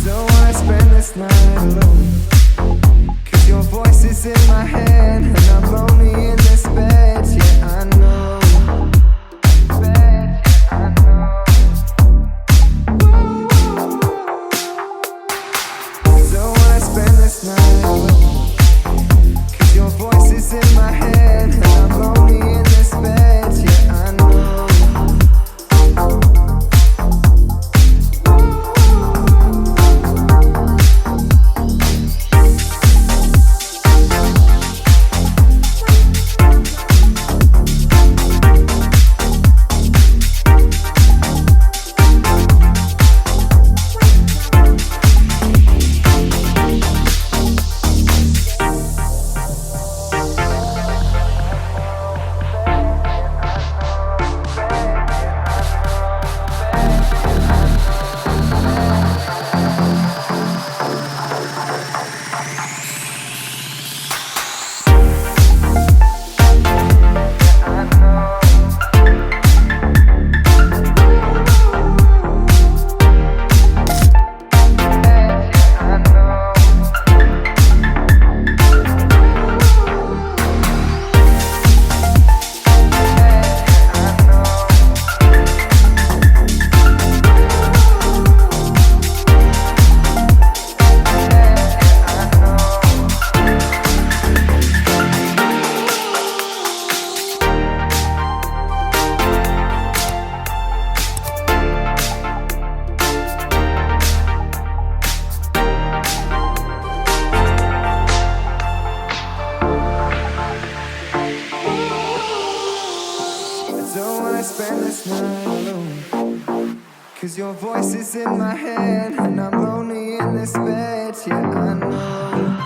Don't wanna spend this night alone, 'cause your voice is in my head, and I'm lonely in this bed. Yeah, I know. Don't wanna spend this night alone, 'cause your voice is in my head, and I'm lonely in this bed. Yeah, I know. Don't wanna spend this night alone, 'cause your voice is in my head, and I'm lonely in this bed. Yeah, I know.